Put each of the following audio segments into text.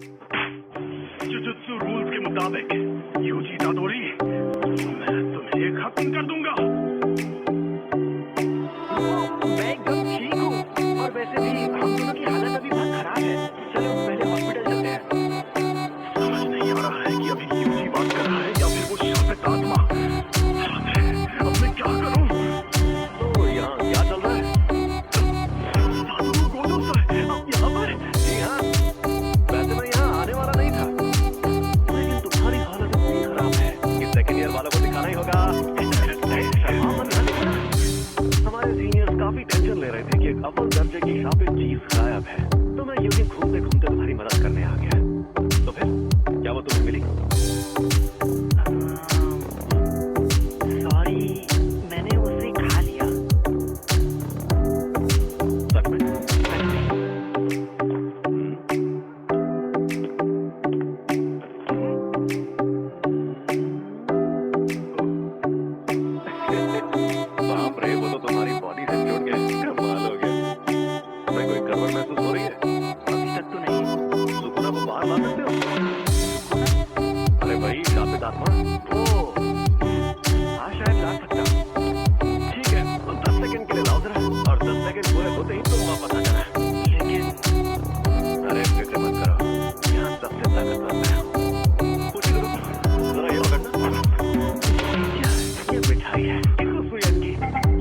Jujutsu rules के मुताबिक UG इतादोरी, मैं तुम्हें एक खत्म कर दूंगा। मैं एकदम ठीक हूँ और वैसे भी हम दोनों की हालत अभी बहुत खराब है। चलो पहले हॉस्पिटल चलते हैं। समझ नहीं आ रहा है कि अभी यूजी बात कर रहा है या फिर वो शापित आत्मा। अब मैं क्या करूं? तो यहाँ क्या चल रहा है? साधु गोदो सर, अब यहाँ पर? जी हाँ, वैसे मैं यहाँ आने वाला नहीं था, लेकिन तुम्हारी हालत इतनी खराब है कि सेकेंड ईयर वालों को दिखाना ही होगा। हमारे सीनियर्स काफी टेंशन ले रहे थे कि एक अव्वल दर्जे की शापित चीज गायब है, तो मैं यूं ही घूमते घूमते तुम्हारी मदद करने आ गया। तो फिर क्या वो तुम्हें मिली? सॉरी, मैंने उसे खा लिया। सच में? बाप रे, वो तो तुम्हारी बॉडी से जुड़ गए। कमाल हो गया। तुम्हें कोई गड़बड़ महसूस हो रही है? अभी तक तो नहीं। सुकुना को बाहर ला सकते हो? अरे भाई शापित आत्मा। ओ, हाँ शायद ला सकता हूँ। ठीक है, तो 10 सेकंड के लिए लाओ जरा, और 10 सेकंड पूरे होते ही तुम वापस आ जाना। लेकिन अरे फिक्र मत करो, यहाँ सबसे ताकतवर मैं हूँ। कुछ करो, जरा ये पकड़ना। क्या ये मिठाई है? देखो सुयन की,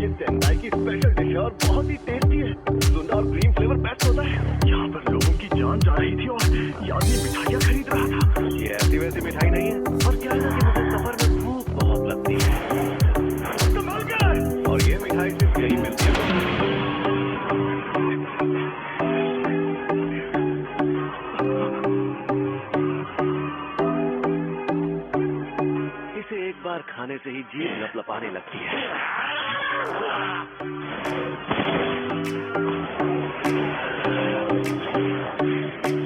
ये सेंदाई की स्पेशल डिश है और बहुत ही टेस्टी है। जुंदा और क्रीम फ्लेवर बेस्ट होता है। यहाँ पर लोगों की जान जा रही थी और ये आदमी मिठाइयाँ खरीद रहा था। ये ऐसी वैसी मिठाई नहीं है, और क्या है ना कि मुझे सफर में भूख बहुत लगती है, कमाल क्या है? और ये मिठाई सिर्फ यही मिलती है। इसे एक बार खाने से ही जीभ लपलपाने लगती है।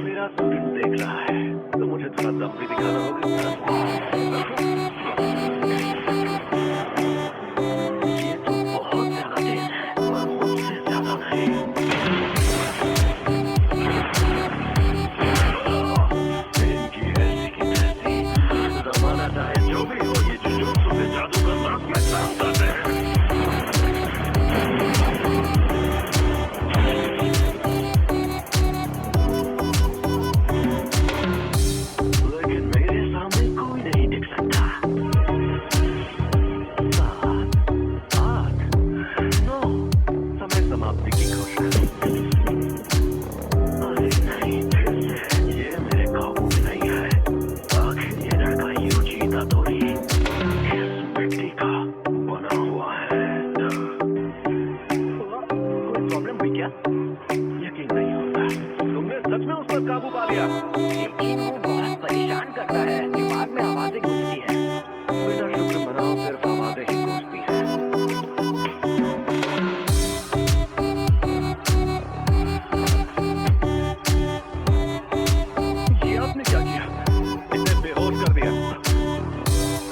मेरा स्टूडेंट देख रहा है, तो मुझे थोड़ा दम भी दिखाना होगा। ये तो बहुत ज्यादा तेज है, पर मुझसे ज्यादा नहीं। इनकी ऐसी की तैसी, जमाना चाहे जो भी हो, ये जुजुत्सु से जादू करना मैं जानता है। लेकिन मेरे सामने कोई नहीं दिख सकता। 7, 8, 9, समय समाप्ति की घोषणा। अरे नहीं, फिर से ये मेरे काबू में नहीं है। आखिर ये लड़का यूजी इतादोरी किस मिट्टी का बना हुआ है? कोई प्रॉब्लम हुई क्या? यकीन नहीं होता, तुमने सच में उस पर काबू पा लिया? लेकिन वो बहुत परेशान करता है। दिमाग में आवाजें गूंजती है। बेटा शुक्र मनाओ, सिर्फ आवाजें ही गूंजती हैं। ये आपने क्या किया? इसे बेहोश कर दिया।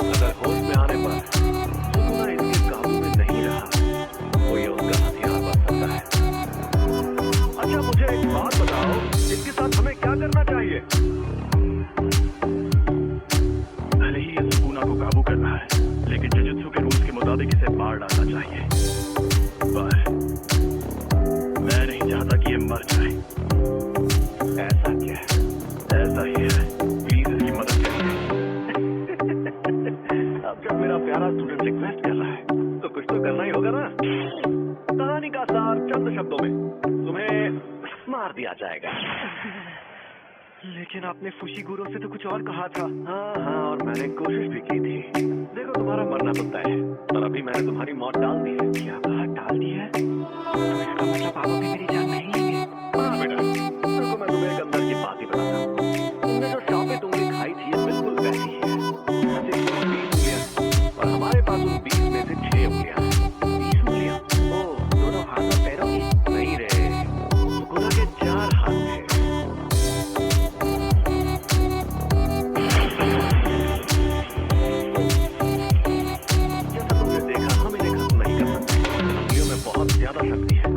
अगर होश में आने पर सुकुना इसके काबू में नहीं रहा, तो ये उसका हथियार बन सकता है। अच्छा मुझे एक बात बताओ, इसके साथ हमें क्या करना चाहिए? भले ही ये सुकुना को काबू कर रहा है, लेकिन जुजुत्सु के रूल्स के मुताबिक इसे मार डालना चाहिए। पर मैं नहीं चाहता कि ये मर जाए। ऐसा क्या है? ऐसा ही है, प्लीज इसकी मदद करिए। अब जब मेरा प्यारा स्टूडेंट रिक्वेस्ट कर रहा है, तो कुछ तो करना ही होगा ना। कहानी का सार चंद शब्दों में, तुम्हें मार दिया जाएगा। लेकिन आपने फुशीगुरो से तो कुछ और कहा था। हाँ, और मैंने कोशिश भी की थी। देखो तुम्हारा मरना तो तय है, और अभी मैंने तुम्हारी मौत टाल दी है। क्या कहा? टाल दी है? तो इसका मतलब आप अभी मेरी जान नहीं लेंगे? हाँ बेटा, देखो मैं तुम्हें एक अंदर की बात ही बताता हूँ। तुमने जो शापित उंगली खाई थी, ये बिल्कुल वैसी ही है। ऐसे 20 उंगलियां, और हमारे पास उन 20 में से 6 उंगलियां। 20 उंगलियां? ओ, दोनों हाथ और पैरों की? नहीं रे, सुकुना के 4 हाथ थे। जैसा तुमने देखा, हम इन्हें खत्म नहीं कर सकते। उंगलियों में बहुत ज्यादा शक्ति है,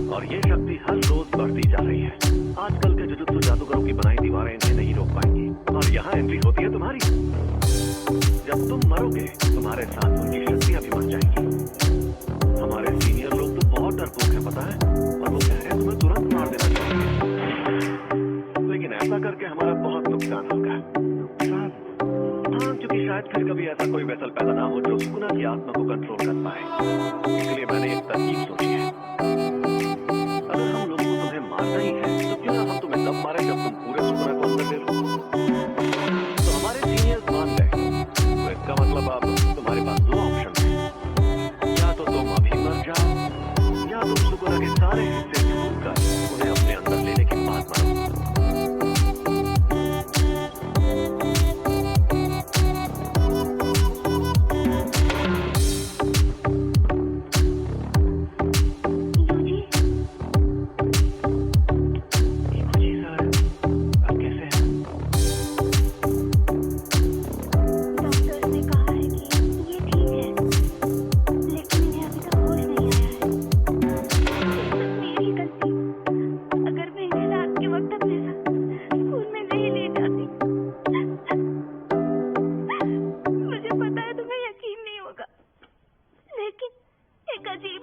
और ये शक्ति हर रोज बढ़ती जा रही है। आजकल के जुजुत्सु जादूगरों की बनाई बनाई दीवारें इन्हें नहीं रोक पाएंगी, और यहाँ एंट्री होती है तुम्हारी। जब तुम मरोगे तुम्हारे साथ उनकी शक्तियां भी मर जाएंगी। हमारे सीनियर लोग तो बहुत डरपोक हैं, पता है, और वो कह रहे हैं तुम्हें तुरंत मार देना चाहिए। लेकिन ऐसा करके हमारा बहुत नुकसान होगा। हाँ, क्योंकि शायद फिर कभी ऐसा कोई वेसल पैदा ना हो जो सुकुना की आत्मा को कंट्रोल कर पाए। इसलिए मैंने एक तरकीब सोची है। अगर हम लोगों को तुम्हें मारना ही है तो क्यों ना हम तुम्हें तब मारे जब तुम पूरे सुकुना को अंदर ले लो। तो हमारे सीनियर्स मान गए, तो इसका मतलब अब तुम्हारे पास दो ऑप्शन है, या तो तुम अभी मर जाओ या तुम सुकुना के सारे हिस्से ढूंढकर उन्हें अपने अंदर लेने की बात मानो।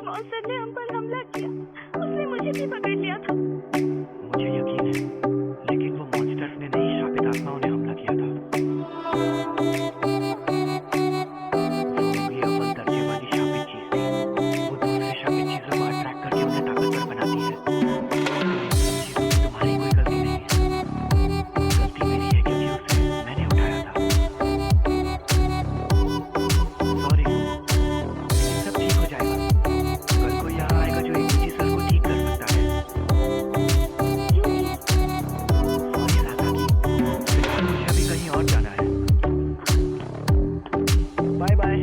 मॉन्स्टर ने हम पर हमला किया, उसने मुझे भी पकड़ लिया था। मुझे यकीन है, लेकिन वो मॉन्स्टर्स ने नहीं, शापित आत्माओं ने हमला किया था। वो ये अव्वल दर्जे वाली शापित चीज थी। वो दूसरे शापित चीजों को अट्रैक्ट करके उन्हें ताकतवर बनाती है। चीजों में तुम्हारी कोई गलती नहीं है, गलती मेरी है क्योंकि उसे मैंने उठाया था। सॉरी, सब ठीक हो जाएगा। कल को यहाँ आएगा जो एक सर को ठीक कर सकता है। सॉरी साकाकी, फिलहाल मुझे अभी कहीं और जाना है। Bye bye.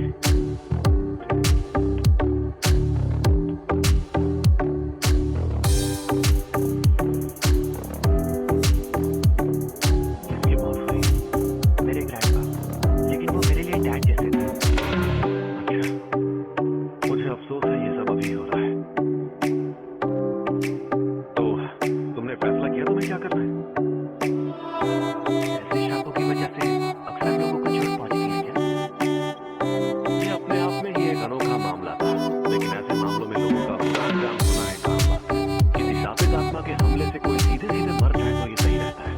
किसकी मौत हुई? मेरे ग्रैंडपा, लेकिन वो मेरे लिए डैड जैसे थे। अच्छा, मुझे अफसोस है ये सब अभी हो रहा है। तो तुमने फैसला किया तुम्हें क्या करना है? ऐसे शापों की वजह से अक्सर लोगों को चोट पहुंचती है क्या? ये अपने आप में ही एक अनोखा मामला था, लेकिन ऐसे मामलों में लोगों का बुरा अंजाम होना एक आम बात है। किसी शापित आत्मा के हमले से कोई सीधे सीधे मर जाए तो ये सही रहता है।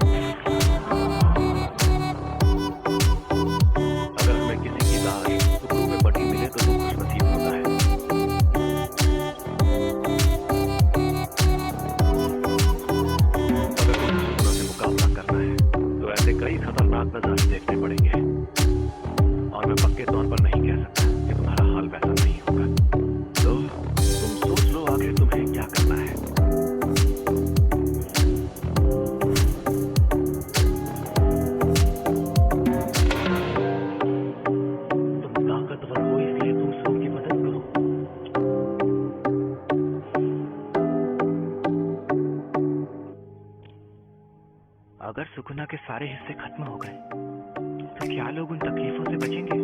अगर हमें किसी की लाश टुकड़ों में बटी मिले तो वो खुशनसीब होता है। अगर तुम्हें सुकुना से मुकाबला करना है तो ऐसे कई खतरनाक नजारे देखने पड़ेंगे, और मैं पक्के तौर पर नहीं कह सकता कि तुम्हारा हाल वैसा नहीं होगा। तो तुम सोच लो आखिर तुम्हें क्या करना है। तुम ताकतवर हो इसलिए तुम सबकी मदद करो। अगर सुकुना के सारे हिस्से खत्म हो गए तो क्या लोग उन तकलीफों से बचेंगे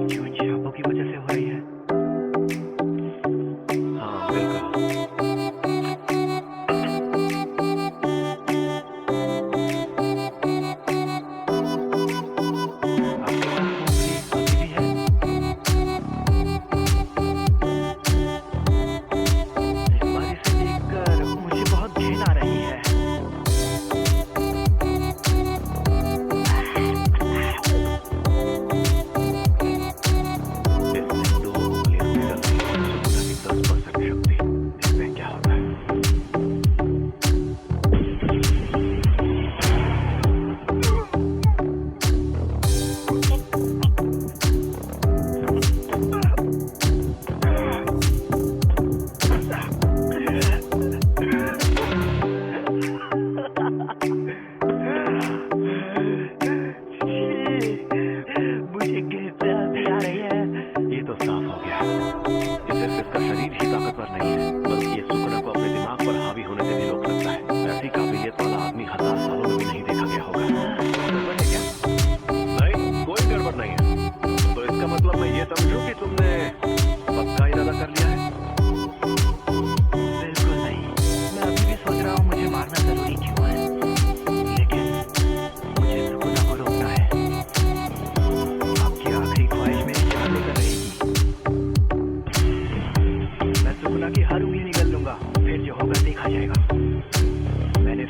जो इन शापों की वजह से हो रही है? हाँ, बिल्कुल। आपके पास वो भी अभी भी है? इस बार इसे देखकर मुझे बहुत घिन आ रही है। इसमें दो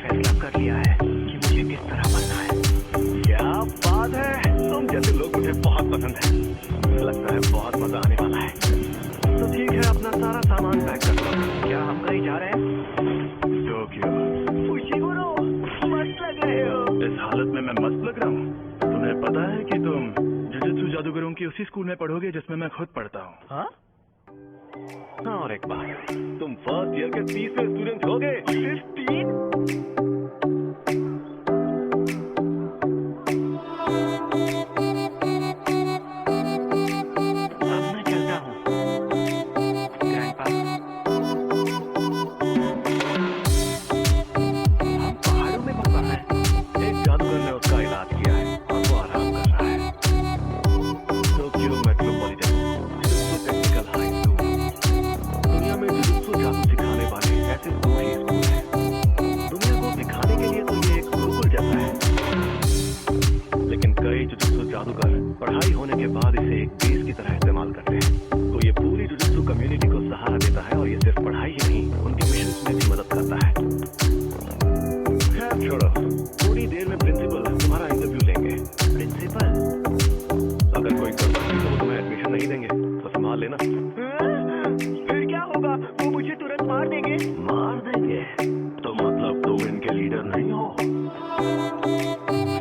फैसला कर लिया है कि मुझे किस तरह बनना है। क्या बात है, तुम जैसे लोग मुझे बहुत पसंद है। लगता है बहुत मजा आने वाला है। तो ठीक है, अपना सारा सामान पैक कर लो। क्या हम कहीं जा रहे हैं? टोक्यो। फुशिगुरो, मस्त लग रहे हो। इस हालत में मैं मस्त लग रहा हूँ? तुम्हें पता है कि तुम जुजुत्सु जादूगरों की उसी स्कूल में पढ़ोगे जिसमें मैं खुद पढ़ता हूँ। हाँ, और एक बात, तुम फर्स्ट ईयर के 30वें स्टूडेंट होगे। 15? अब मैं चलता हूँ ग्रैंडपा। हम पहाड़ों में भगवा है। एक जादूगर ने उसका इलाज किया है और वो आराम कर रहा है। Tokyo metropolitan jujutsu technical high school दुनिया में जुजुत्सु जादू सिखाने वाले ऐसे 2 ही स्कूल हैं। दुनिया को दिखाने के लिए तो ये एक गुरुकुल जैसा है, लेकिन कई जुजुत्सु जादूगर पढ़ाई होने के बाद इसे एक बेस की तरह इस्तेमाल करते हैं। तो ये पूरी जुजुत्सु कम्युनिटी को सहारा देता है और ये सिर्फ पढ़ाई ही नहीं, उनके मिशन में भी मदद करता है। खैर छोड़ो, थोड़ी देर में प्रिंसिपल तुम्हारा इंटरव्यू लेंगे। प्रिंसिपल? अगर कोई गड़बड़ी तो वो तुम्हें एडमिशन नहीं देंगे, तो संभाल लेना। फिर क्या होगा? वो मुझे तुरंत मार देंगे। मार देंगे तो मतलब तुम इनके लीडर नहीं हो।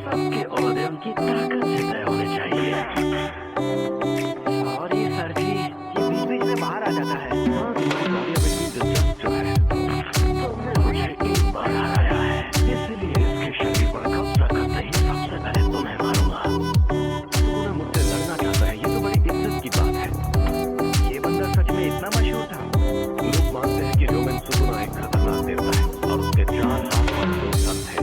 सबके ओहदे उनकी ताकत से तय होने चाहिए। और ये सर जी, ये बीच बीच में बाहर आ जाता है। हाँ, तुम्हारी बारी अब इतनी दिलचस्प जो है। तुमने मुझे एक बार हराया है, इसलिए इसके शरीर पर कब्जा करते ही सबसे पहले तुम्हें मारूंगा। सुकुना मुझसे लड़ना चाहता है, ये तो बड़ी इज्जत की बात है। ये बंदा सच में इतना मशहूर था? लोग मानते हैं कि ह्यूमन सुकुना एक खतरनाक देवता है और उसके 4 हाथ और 2 सर थे।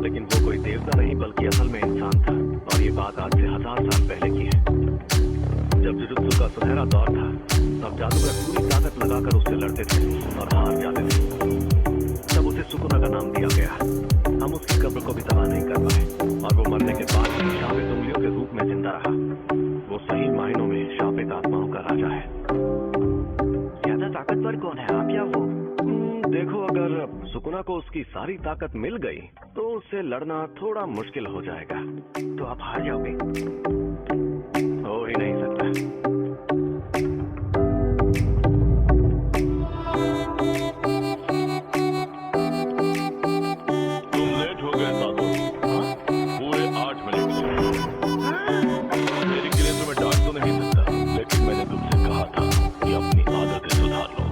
लेकिन वो कोई देवता नहीं बल्कि असल में इंसान था, और ये बात आज से 1000 साल पहले की है। जब जुजुत्सु का सुनहरा दौर था, तब जादूगर पूरी ताकत लगाकर उससे लड़ते थे और हार जाते थे। तब उसे सुकुना का नाम दिया गया। हम उसकी कब्र को भी तबाह नहीं कर पाए और वो मरने के बाद भी शापित उंगलियों के रूप में जिंदा रहा। वो सही मायनों में शापित आत्माओं का राजा है। ज्यादा ताकतवर कौन है, आप या वो? देखो, अगर सुकुना को उसकी सारी ताकत मिल गई तो उससे लड़ना थोड़ा मुश्किल हो जाएगा। तो आप हार जाओगे। हो ही नहीं सकता। तुम लेट हो गए साधु। पूरे 8 मिनट लेट। मेरी के लिए तुम्हें डांट तो नहीं सकता, लेकिन मैंने तुमसे कहा था कि अपनी आदतें सुधार लो।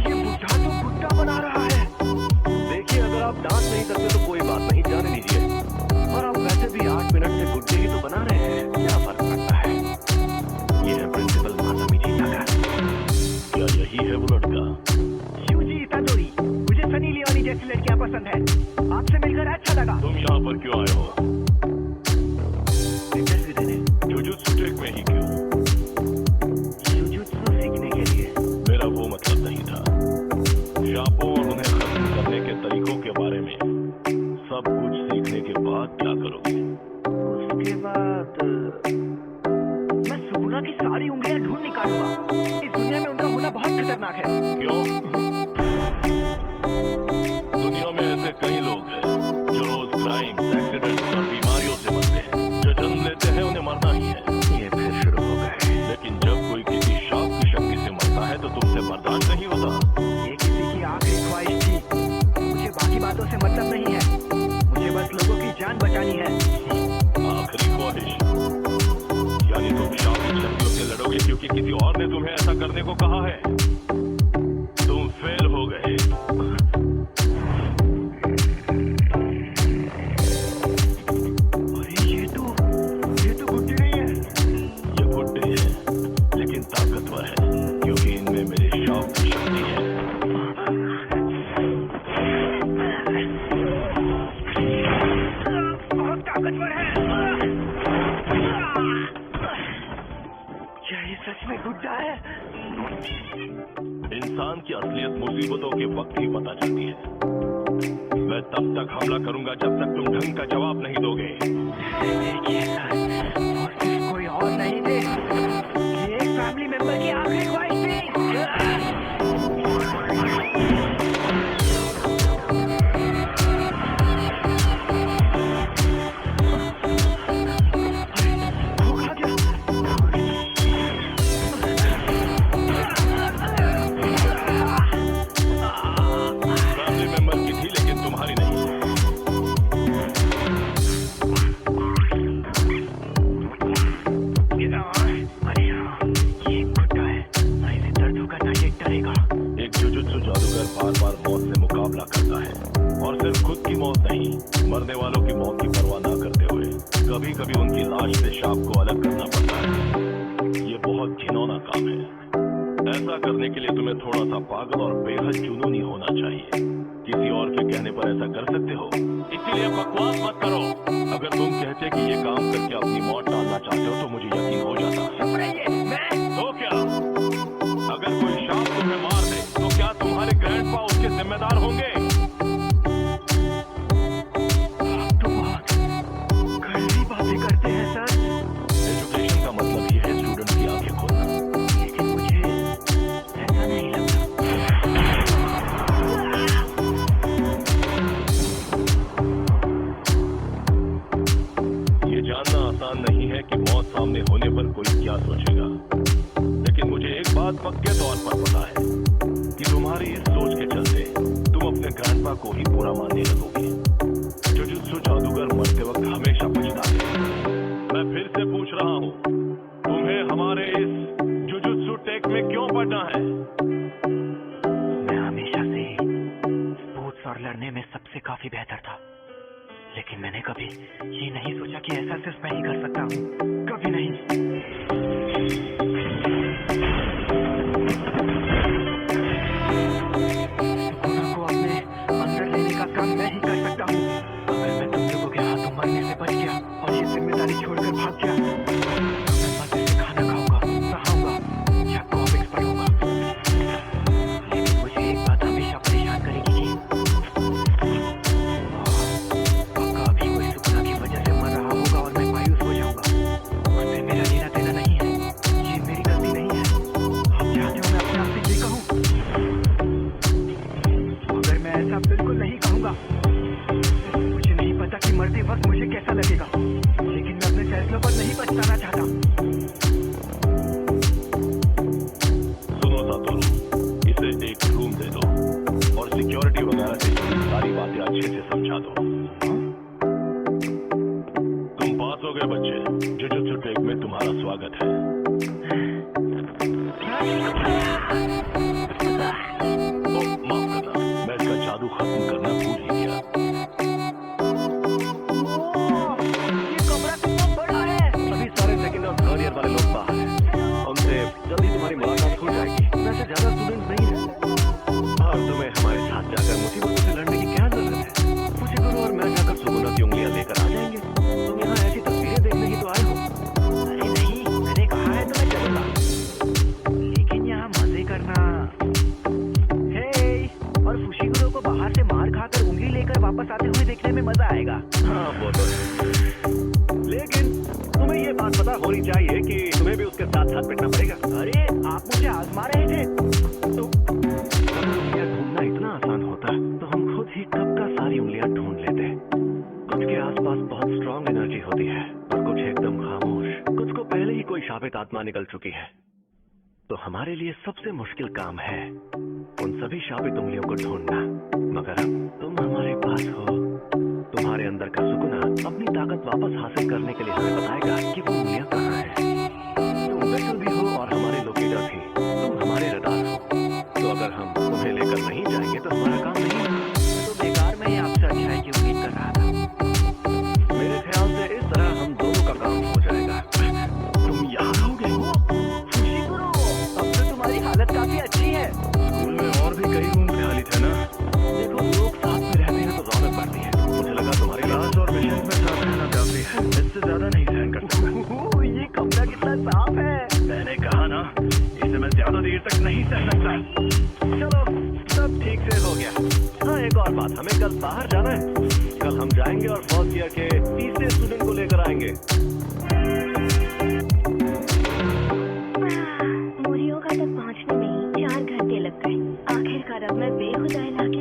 ये बुढ़ा तो गुड्डा बना रहा है। देखिए, अगर आप डांट नहीं सकते तो कोई बात नहीं, जाने दीजिए। और आप वैसे भी 8 मिनट से गुड्डे ही तो बना रहे हैं, क्या फर्क पड़ता है। ये है प्रिंसिपल मासामी नागा। क्या यही है वो लड़का? शिवजी इतादोरी, मुझे सनी लियोनी जैसी लड़कियां पसंद है। आपसे मिलकर अच्छा लगा। तुम यहाँ पर क्यों आए हो? इंटरव्यू देने। जुजुत्सु टेक में ही क्यों? जुजुत्सु सीखने के लिए। मेरा वो मतलब नहीं था। शापों और उन्हें खत्म करने के तरीकों के बारे में सब कुछ सीखने के बाद क्या करोगे? उसके बाद मैं सुकुना की सारी उंगलियां ढूंढ निकालूंगा। इस दुनिया में उनका होना बहुत खतरनाक है। क्यों? दुनिया में ऐसे कई लोग हैं जो रोज क्राइम, एक्सीडेंट और बीमारियों से मरते हैं। जो जन्म लेते हैं उन्हें मरना ही है। ये फिर शुरू हो गए। लेकिन जब कोई किसी शाप की शक्ति से मरता है तो तुमसे बर्दाश्त नहीं होता। ये किसी की आखिरी ख्वाहिश थी। मुझे बाकी बातों से मतलब नहीं है, मुझे बस लोगों की जान बचानी है। आखिरी ख्वाहिश? यानी तुम शाप की शक्तियों से लड़ोगे क्योंकि किसी और ने तुम्हें ऐसा करने को कहा है? तुम फेल हो गए। अरे ये तो गुड्डे नहीं है। ये बुड्ढे हैं, लेकिन ताकतवर है क्योंकि इनमें मेरे शाप की शक्ति है। बहुत ताकतवर है। क्या ये सच में गुड्डा है? इंसान की असलियत मुसीबतों के वक्त ही पता चलती है। मैं तब तक हमला करूंगा जब तक तुम ढंग का जवाब नहीं दोगे। देखिए सर, वो सिर्फ कोई और नहीं थे, ये एक फैमिली मेंबर की आखिरी ख्वाहिश थी। मौत नहीं, मरने वालों की मौत की परवाह ना करते हुए कभी कभी उनकी लाश से शाप को अलग करना पड़ता है। ये बहुत घिनौना काम है। ऐसा करने के लिए तुम्हें थोड़ा सा पागल और बेहद जुनूनी होना चाहिए। किसी और के कहने पर ऐसा कर सकते हो, इसीलिए बकवास मत करो। अगर तुम कहते कि ये काम करके अपनी मौत टालना चाहते हो तो मुझे यकीन हो जाता। तो क्या अगर कोई शाप तुम्हें मार दे तो क्या तुम्हारे ग्रैंडपा उसके जिम्मेदार होंगे? तो बहुत कड़वी बातें करते हैं सर। एजुकेशन का मतलब ये है स्टूडेंट की आंखें खोलना। लेकिन मुझे ऐसा नहीं लगता। ये जानना आसान नहीं है कि मौत सामने होने पर कोई क्या सोचेगा, लेकिन मुझे एक बात पक्के तौर पर पता है कि तुम्हारी इस सोच के चलते तुम अपने ग्रैंडपा को ही पूरा मानने लगोगे। जुजुत्सु जादूगर मरते वक्त हमेशा पछताते हैं। मैं फिर से पूछ रहा हूँ, तुम्हें हमारे इस जुजुत्सु टेक में क्यों पढ़ना है? मैं हमेशा से स्पोर्ट्स और लड़ने में सबसे काफी बेहतर था, लेकिन मैंने कभी ये नहीं सोचा कि ऐसा सिर्फ मैं ही कर सकता हूँ। कभी नहीं। सुकुना को अपने अंदर लेने का काम मैं ही कर सकता हूँ। अगर मैं तुम लोगों के हाथों मरने से बच गया और ये जिम्मेदारी छोड़कर भाग गया तो मैं मजे से खाना खाऊंगा, नहाऊंगा या कॉमिक्स पढ़ूंगा। लेकिन मुझे एक बात हमेशा परेशान करेगी कि पक्का अभी कोई सुकुना की वजह से मर रहा होगा और मैं मायूस हो जाऊंगा। उससे मेरा लेना देना नहीं है, ये मेरी गलती नहीं है। आप चाहते हो मैं अपने आप से ये कहूँ? मगर मैं ऐसा बिल्कुल नहीं कहूंगा। मुझे नहीं पता कि मरते वक्त मुझे कैसा लगेगा, लेकिन मैं अपने फैसलों पर नहीं पछताना चाहता। सुनो सातोरू, इसे एक रूम दे दो और सिक्योरिटी वगैरह से जुड़ी सारी बातें अच्छे से समझा दो। तुम पास हो गए बच्चे, जुजुत्सु टेक में तुम्हारा स्वागत है। ओ, माफ करना, मैं इसका जादू खत्म करना भूल ही गया। ये कमरा कितना बड़ा है। अभी सारे सेकंड और थर्ड ईयर वाले लोग बाहर हैं। उनसे जल्दी तुम्हारी मुलाकात हो जाएगी। वैसे ज्यादा स्टूडेंट नहीं है और तुम्हें हमारे साथ जाकर मुसीबतों से लड़ने की क्या जरूरत है? मुझे गुरु और मैं जाकर सुकुना की उंगलियां लेकर आ जाएंगे। तुम यहाँ ऐसी तस्वीरें देखने ही तो आए हो। अरे नहीं, मैंने कहा है तो मैं चलूंगा, लेकिन यहाँ मजे करना। हे, और फुशिगुरो को बाहर से मार खाकर उंगली लेकर वापस आते हुए देखने में मजा आएगा। हाँ वो तो है, लेकिन तुम्हें ये बात पता होनी चाहिए कि तुम्हें भी उसके साथ साथ पिटना पड़ेगा। अरे आप मुझे आजमा रहे थे। तो अगर उंगलियां ढूंढना इतना आसान होता तो हम खुद ही कब का सारी उंगलियां ढूंढ लेते। कुछ के आसपास बहुत स्ट्रांग एनर्जी होती है और कुछ एकदम खामोश। कुछ को पहले ही कोई शापित आत्मा निकल चुकी है। तो हमारे लिए सबसे मुश्किल काम है उन सभी शापित उंगलियों को ढूंढना। मगर अब तुम हमारे पास हो। तुम्हारे अंदर का सुकुना अपनी ताकत वापस हासिल करने के लिए हमें बताएगा कि वो उंगलियां कहाँ हैं। तुम बेटल भी हो और हमारे लोकेटर भी। तुम हमारे रडार हो। तो अगर हम तुम्हें लेकर नहीं जाएंगे तो हमारा काम नहीं होगा। तो बेकार में ही आपसे अच्छाई की उम्मीद कर रहा था। मेरे ख्याल से इस तरह हम दोनों का काम हो जाएगा। तुम यहाँ रहोगे? फुशिगुरो, अब तो तुम्हारी हालत काफी अच्छी है। स्कूल में और भी कई रूम खाली थे ना। देखो लोग साथ में रहते हैं तो रौनक बढ़ती है। मुझे लगा तुम्हारी क्लास और मिशन में साथ रहना काफी है, इससे ज्यादा नहीं सहन कर सकता। ये कमरा कितना साफ है। मैंने कहा ना, इसे मैं ज्यादा देर तक नहीं सह सकता। चलो सब ठीक से हो गया। हाँ एक और बात, हमें कल बाहर जाना है। कल हम जाएंगे और फर्स्ट ईयर के तीसरे स्टूडेंट को लेकर आएंगे। मोरियोगा तक पहुंचने में ही 4 घंटे लग गए। आखिरकार अब मैं बेखुदा इलाके